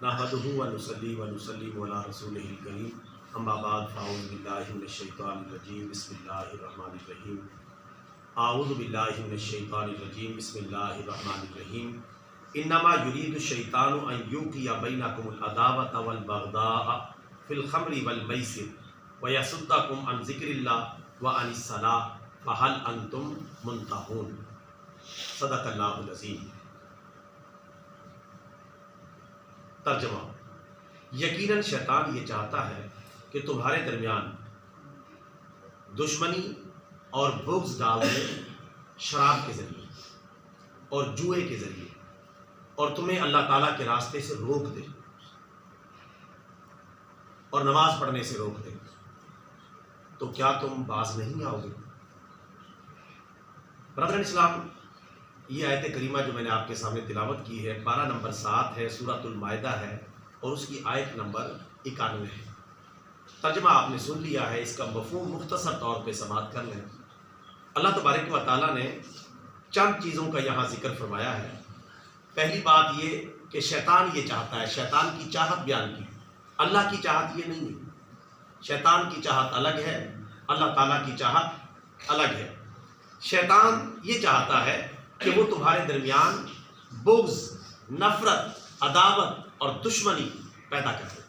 نحمدہ ونصلی ونسلم علی رسولہ الکریم اما بعد فاعوذ باللہ من الشیطان الرجیم بسم اللہ الرحمن الرحیم اعوذ باللہ من الشیطان الرجیم بسم اللہ الرحمن الرحیم انما یرید الشیطان ان یوقع بینکم العداوۃ والبغضاء فی الخمر والمیسر ویصدکم عن ذکر اللہ وعن الصلاۃ فہل انتم منتہون۔ صدق اللہ العظیم۔ ترجمہ: یقیناً شیطان یہ چاہتا ہے کہ تمہارے درمیان دشمنی اور بغض ڈال دے شراب کے ذریعے اور جوئے کے ذریعے، اور تمہیں اللہ تعالیٰ کے راستے سے روک دے اور نماز پڑھنے سے روک دے، تو کیا تم باز نہیں آؤ گے؟ برادران اسلام، یہ آیت کریمہ جو میں نے آپ کے سامنے تلاوت کی ہے 12 نمبر 7 ہے، سورۃ المائدہ ہے، اور اس کی آیت نمبر 91 ہے۔ ترجمہ آپ نے سن لیا ہے، اس کا مفہوم مختصر طور پہ سماعت کر لیں۔ اللہ تبارک و تعالیٰ نے چند چیزوں کا یہاں ذکر فرمایا ہے۔ پہلی بات یہ کہ شیطان یہ چاہتا ہے، شیطان کی چاہت بیان کی، اللہ کی چاہت یہ نہیں ہے۔ شیطان کی چاہت الگ ہے، اللہ تعالیٰ کی چاہت الگ ہے۔ شیطان یہ چاہتا ہے کہ وہ تمہارے درمیان بغض، نفرت، عداوت اور دشمنی پیدا کر دے۔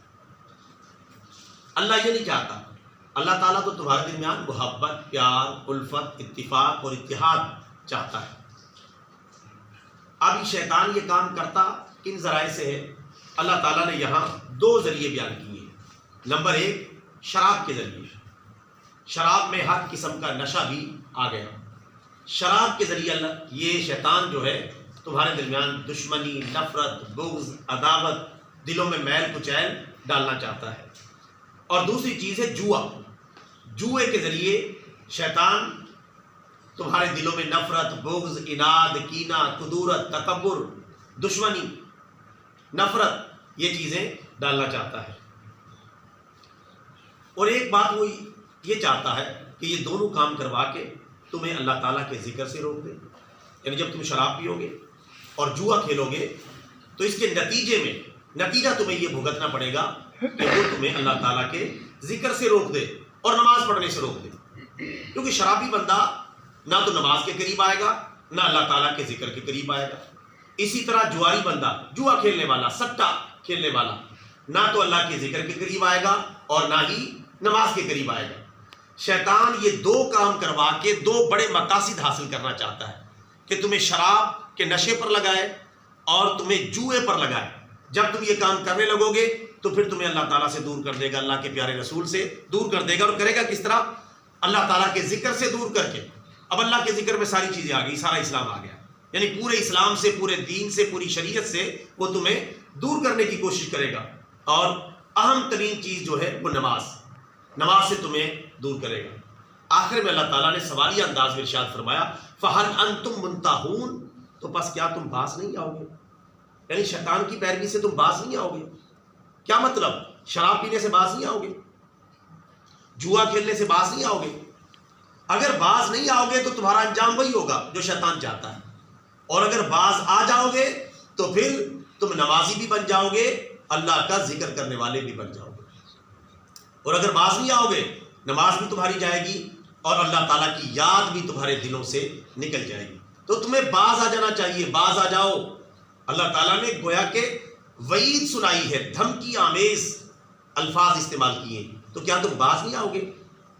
اللہ یہ نہیں چاہتا۔ اللہ تعالیٰ تو تمہارے درمیان محبت، پیار، الفت، اتفاق اور اتحاد چاہتا ہے۔ اب شیطان یہ کام کرتا کن ذرائع سے ہے؟ اللہ تعالیٰ نے یہاں 2 ذریعے بیان کیے ہیں۔ نمبر 1، شراب کے ذریعے۔ شراب میں ہر قسم کا نشہ بھی آ گیا۔ شراب کے ذریعے یہ شیطان جو ہے تمہارے درمیان دشمنی، نفرت، بغض، عداوت، دلوں میں میل کچیل ڈالنا چاہتا ہے۔ اور دوسری چیز ہے جوا۔ جوئے کے ذریعے شیطان تمہارے دلوں میں نفرت، بغض، اناد، کینہ، کدورت، تکبر، دشمنی، نفرت، یہ چیزیں ڈالنا چاہتا ہے۔ اور ایک بات وہ یہ چاہتا ہے کہ یہ دونوں کام کروا کے تمہیں اللہ تعالیٰ کے ذکر سے روک دے۔ یعنی جب تم شراب پیو گے اور جوا کھیلو گے تو اس کے نتیجہ تمہیں یہ بھگتنا پڑے گا کہ وہ تمہیں اللہ تعالیٰ کے ذکر سے روک دے اور نماز پڑھنے سے روک دے۔ کیونکہ شرابی بندہ نہ تو نماز کے قریب آئے گا، نہ اللہ تعالیٰ کے ذکر کے قریب آئے گا۔ اسی طرح جواری بندہ، جوا کھیلنے والا، سٹا کھیلنے والا، نہ تو اللہ کے ذکر کے قریب آئے گا اور نہ ہی نماز کے قریب آئے گا۔ شیطان یہ 2 کام کروا کے 2 بڑے مقاصد حاصل کرنا چاہتا ہے کہ تمہیں شراب کے نشے پر لگائے اور تمہیں جوئے پر لگائے۔ جب تم یہ کام کرنے لگو گے تو پھر تمہیں اللہ تعالیٰ سے دور کر دے گا، اللہ کے پیارے رسول سے دور کر دے گا۔ اور کرے گا کس طرح؟ اللہ تعالیٰ کے ذکر سے دور کر کے۔ اب اللہ کے ذکر میں ساری چیزیں آ گئی، سارا اسلام آ گیا، یعنی پورے اسلام سے، پورے دین سے، پوری شریعت سے وہ تمہیں دور کرنے کی کوشش کرے گا۔ اور اہم ترین چیز جو ہے وہ نماز سے تمہیں دور کرے گا۔ آخر میں اللہ تعالیٰ نے سوالیہ انداز میں ارشاد فرمایا فَهَلْ أَنْتُمْ مُنْتَهُونَ، تو پس کیا تم باز نہیں آؤ گے؟ یعنی شیطان کی پیروی سے تم باز نہیں آؤ گے۔ کیا مطلب؟ شراب پینے سے باز نہیں آؤ گے، جوا کھیلنے سے باز نہیں آؤ گے۔ اگر باز نہیں آؤ گے تو تمہارا انجام وہی ہوگا جو شیطان چاہتا ہے، اور اگر باز آ جاؤ گے تو پھر تم نمازی بھی بن جاؤ گے، اللہ کا ذکر کرنے والے بھی بن جاؤ گے۔ اور اگر باز نہیں آؤ گے، نماز بھی تمہاری جائے گی اور اللہ تعالیٰ کی یاد بھی تمہارے دلوں سے نکل جائے گی۔ تو تمہیں باز آ جانا چاہیے، باز آ جاؤ۔ اللہ تعالیٰ نے گویا کہ وعید سنائی ہے، دھمکی آمیز الفاظ استعمال کیے، تو کیا تم باز نہیں آؤ گے؟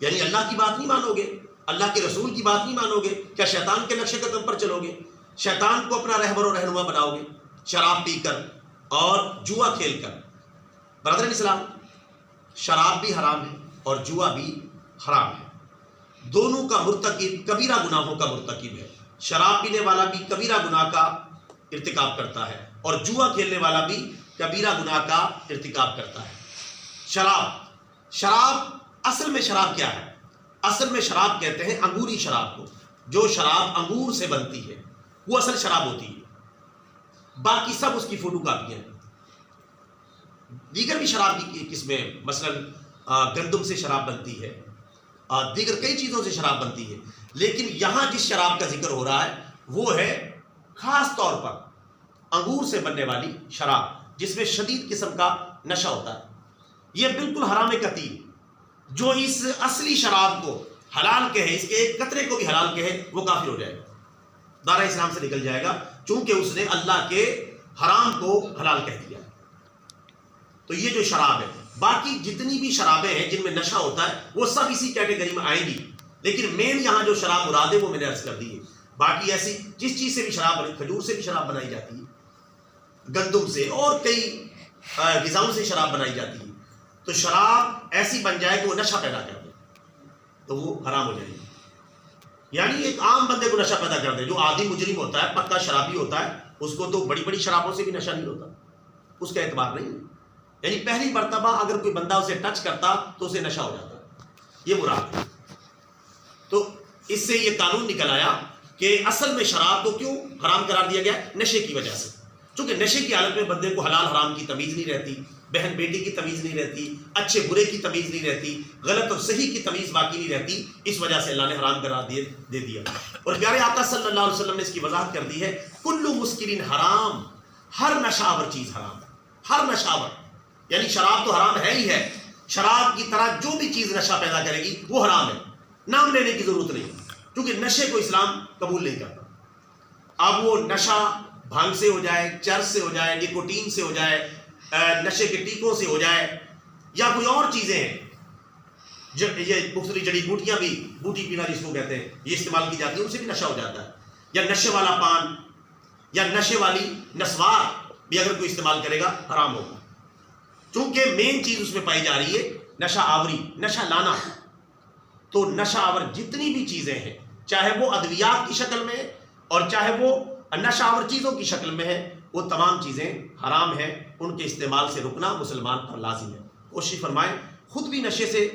یعنی اللہ کی بات نہیں مانو گے، اللہ کے رسول کی بات نہیں مانو گے؟ کیا شیطان کے نقش قدم پر چلو گے؟ شیطان کو اپنا رہبر و رہنما بناؤ گے شراب پی کر اور جوا کھیل کر؟ برادران اسلام، شراب بھی حرام ہے اور جوا بھی حرام ہے۔ دونوں کا مرتکب کبیرہ گناہوں کا مرتکب ہے۔ شراب پینے والا بھی کبیرہ گناہ کا ارتکاب کرتا ہے اور جوا کھیلنے والا بھی کبیرہ گناہ کا ارتکاب کرتا ہے۔ شراب اصل میں شراب کیا ہے؟ اصل میں شراب کہتے ہیں انگوری شراب کو۔ جو شراب انگور سے بنتی ہے وہ اصل شراب ہوتی ہے، باقی سب اس کی فوٹو کاپیاں ہیں۔ دیگر بھی شراب کی قسمیں، مثلا گندم سے شراب بنتی ہے، دیگر کئی چیزوں سے شراب بنتی ہے، لیکن یہاں جس شراب کا ذکر ہو رہا ہے وہ ہے خاص طور پر انگور سے بننے والی شراب، جس میں شدید قسم کا نشہ ہوتا ہے، یہ بالکل حرام قطعی. جو اس اصلی شراب کو حلال کہے، اس کے ایک قطرے کو بھی حلال کہے، وہ کافر ہو جائے گا، دائرہ اسلام سے نکل جائے گا، چونکہ اس نے اللہ کے حرام کو حلال کہہ دیا. تو یہ جو شراب ہے، باقی جتنی بھی شرابیں ہیں جن میں نشہ ہوتا ہے وہ سب اسی کیٹیگری میں آئیں گی، لیکن مین یہاں جو شراب مراد ہے وہ میں نے عرض کر دی ہے. باقی ایسی جس چیز سے بھی شراب بنی، کھجور سے بھی شراب بنائی جاتی ہے، گندم سے اور کئی غذاؤں سے شراب بنائی جاتی ہے. تو شراب ایسی بن جائے کہ وہ نشہ پیدا کر دے تو وہ حرام ہو جائے گی. یعنی ایک عام بندے کو نشہ پیدا کر دے، جو عادی مجرم ہوتا ہے، پکا شرابی ہوتا ہے، اس کو تو بڑی بڑی شرابوں سے بھی نشہ نہیں ہوتا، اس کا اعتبار نہیں. یعنی پہلی مرتبہ اگر کوئی بندہ اسے ٹچ کرتا تو اسے نشہ ہو جاتا، یہ مراد ہے. تو اس سے یہ قانون نکل آیا کہ اصل میں شراب کو کیوں حرام قرار دیا گیا؟ نشے کی وجہ سے. چونکہ نشے کی حالت میں بندے کو حلال حرام کی تمیز نہیں رہتی، بہن بیٹی کی تمیز نہیں رہتی، اچھے برے کی تمیز نہیں رہتی، غلط اور صحیح کی تمیز باقی نہیں رہتی. اس وجہ سے اللہ نے حرام قرار دے دیا. اور پیارے آقا صلی اللہ علیہ وسلم نے اس کی وضاحت کر دی ہے، کل مسکرین حرام، ہر نشہ آور چیز حرام ہے، ہر نشہ آور. یعنی شراب تو حرام ہے ہی ہے، شراب کی طرح جو بھی چیز نشہ پیدا کرے گی وہ حرام ہے، نام لینے کی ضرورت نہیں، کیونکہ نشے کو اسلام قبول نہیں کرتا. اب وہ نشہ بھانگ سے ہو جائے، چرس سے ہو جائے، نکوٹین سے ہو جائے، نشے کے ٹیکوں سے ہو جائے، یا کوئی اور چیزیں ہیں، یہ مختلف جڑی بوٹیاں بھی، بوٹی پینا جس کو کہتے ہیں، یہ استعمال کی جاتی ہے، ان سے بھی نشہ ہو جاتا ہے. یا نشے والا پان یا نشے والی نسوار بھی اگر کوئی استعمال کرے گا حرام ہوگا، چونکہ مین چیز اس میں پائی جا رہی ہے نشہ آوری، نشہ لانا. تو نشہ آور جتنی بھی چیزیں ہیں، چاہے وہ ادویات کی شکل میں اور چاہے وہ نشہ آور چیزوں کی شکل میں ہے، وہ تمام چیزیں حرام ہیں. ان کے استعمال سے رکنا مسلمان پر لازم ہے. کوشش فرمائیں خود بھی نشے سے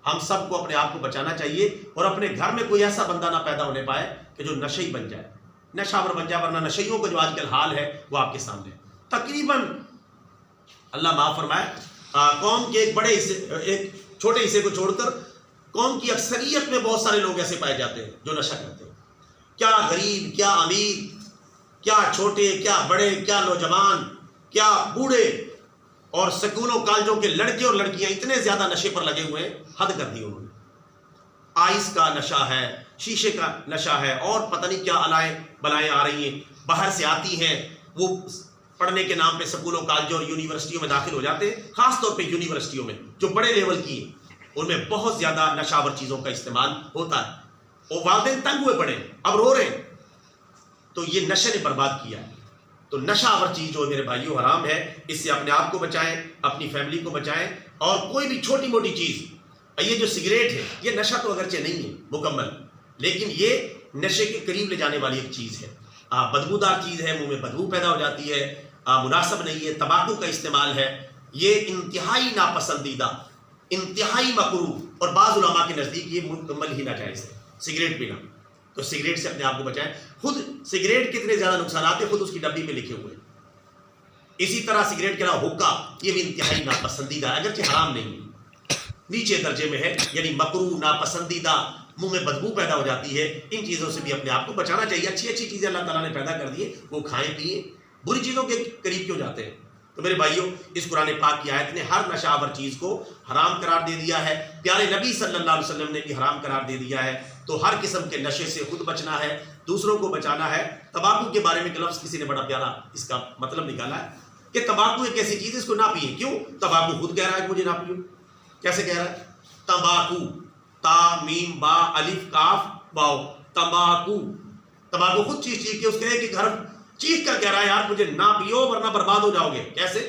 ہم سب کو اپنے آپ کو بچانا چاہیے، اور اپنے گھر میں کوئی ایسا بندہ نہ پیدا ہونے پائے کہ جو نشئی بن جائے، نشہ آور بن جائے. ورنہ نشیوں کا جو آج کل حال ہے وہ آپ کے سامنے ہے. تقریباً اللہ معاف فرمائے، قوم کے ایک بڑے حصے، ایک چھوٹے حصے کو چھوڑ کر قوم کی اکثریت میں بہت سارے لوگ ایسے پائے جاتے ہیں جو نشہ کرتے ہیں. کیا غریب، کیا امیر، کیا چھوٹے، کیا بڑے، کیا نوجوان، کیا بوڑھے، اور سکولوں کالجوں کے لڑکے اور لڑکیاں اتنے زیادہ نشے پر لگے ہوئے ہیں، حد کر دی انہوں نے. آئس کا نشہ ہے، شیشے کا نشہ ہے، اور پتہ نہیں کیا الائیں بلائیں آ رہی ہیں، باہر سے آتی ہیں. وہ پڑھنے کے نام پہ سکولوں کالجوں اور یونیورسٹیوں میں داخل ہو جاتے ہیں، خاص طور پہ یونیورسٹیوں میں جو بڑے لیول کی ہیں، ان میں بہت زیادہ نشہ آور چیزوں کا استعمال ہوتا ہے. اور والدین تنگ ہوئے پڑے، اب رو رہے ہیں. تو یہ نشے نے برباد کیا ہے. تو نشہ آور چیز جو میرے بھائیوں حرام ہے، اس سے اپنے آپ کو بچائیں، اپنی فیملی کو بچائیں. اور کوئی بھی چھوٹی موٹی چیز، یہ جو سگریٹ ہے یہ نشہ تو اگرچہ نہیں ہے مکمل، لیکن یہ نشے کے قریب لے جانے والی ایک چیز ہے. بدبودار چیز ہے، منہ میں بدبو پیدا ہو جاتی ہے، مناسب نہیں ہے. تمباکو کا استعمال ہے، یہ انتہائی ناپسندیدہ، انتہائی مکروہ، اور بعض علماء کے نزدیک یہ مکمل ہی ناجائز ہے سگریٹ پینا. تو سگریٹ سے اپنے آپ کو بچائیں. خود سگریٹ کے اتنے زیادہ نقصانات ہیں، خود اس کی ڈبی میں لکھے ہوئے. اسی طرح سگریٹ کے علاوہ حقہ، یہ بھی انتہائی ناپسندیدہ ہے، اگرچہ حرام نہیں ہے، نیچے درجے میں ہے، یعنی مکروہ، ناپسندیدہ، منہ میں بدبو پیدا ہو جاتی ہے. ان چیزوں سے بھی اپنے آپ کو بچانا چاہیے. اچھی اچھی چیزیں اللہ تعالیٰ نے پیدا کر دی ہیں، وہ کھائیں پئیں، بری چیزوں کے قریب کیوں جاتے ہیں؟ تو میرے بھائیوں، اس قرآن پاک کی آیت نے ہر نشہ آور چیز کو حرام قرار دے دیا ہے. پیارے نبی صلی اللہ علیہ وسلم نے بھی حرام قرار دے دیا ہے. تو ہر قسم کے نشے سے خود بچنا ہے، دوسروں کو بچانا ہے. تمباکو کے بارے میں ایک لفظ کسی نے بڑا پیارا اس کا مطلب نکالا ہے کہ تمباکو ایک ایسی چیز ہے اس کو نہ پیئیں. کیوں؟ تمباکو خود کہہ رہا ہے کہ مجھے نہ پیو. کیسے کہہ رہا ہے؟ تمباکو، تا میم با الف کاف واو، تمباکو. تمباکو خود چیخ کے اس کے گھر چیخ کر کہہ رہا ہے یار مجھے نہ پیو ورنہ برباد ہو جاؤ گے. کیسے؟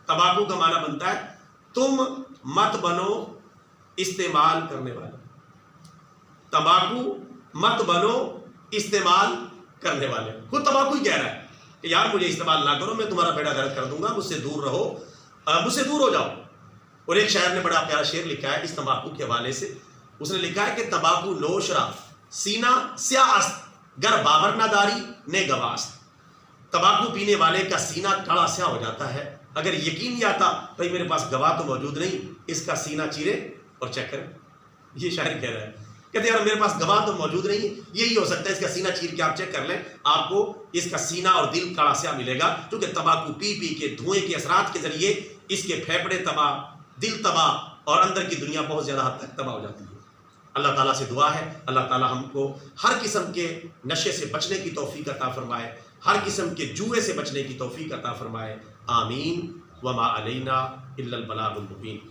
تمباکو کا معنی بنتا ہے تم مت بنو استعمال کرنے والے. تمباکو مت بنو استعمال کرنے والے. خود تمباکو ہی کہہ رہا ہے کہ یار مجھے استعمال نہ کرو، میں تمہارا بیڑا غرق کر دوں گا، مجھ سے دور رہو، مجھ سے دور ہو جاؤ. اور ایک شاعر نے بڑا پیارا شعر لکھا ہے اس تمباکو کے حوالے سے. اس نے لکھا ہے کہ تمباکو نوش را سینہ سیاہ است گر باور نہ داری نے گواست. تمباکو پینے والے کا سینہ ٹھڑا سیاہ ہو جاتا ہے، اگر یقین نہیں آتا بھائی میرے پاس گواہ تو موجود نہیں، اس کا سینہ چیرے اور چیک کریں. یہ شاعر کہہ رہا ہے کہتے ہیں یار میرے پاس گواہ تو موجود نہیں ہے. یہی ہو سکتا ہے, اس کا سینہ چیر کے آپ چیک کر لیں, آپ کو اس کا سینہ اور دل کڑا سیاہ ملے گا, کیونکہ تمباکو پی پی کے دھوئیں کے اثرات کے ذریعے اس کے پھیپھڑے تباہ, دل تباہ, اور اندر کی دنیا بہت زیادہ حد تک تباہ ہو جاتی ہے. اللہ تعالیٰ سے دعا ہے اللہ تعالیٰ ہم کو ہر قسم کے نشے سے بچنے کی توفیق عطا فرمائے, ہر قسم کے جوئے سے بچنے کی توفیق عطا فرمائے. آمین. وما علینا الا البلاغ المبین.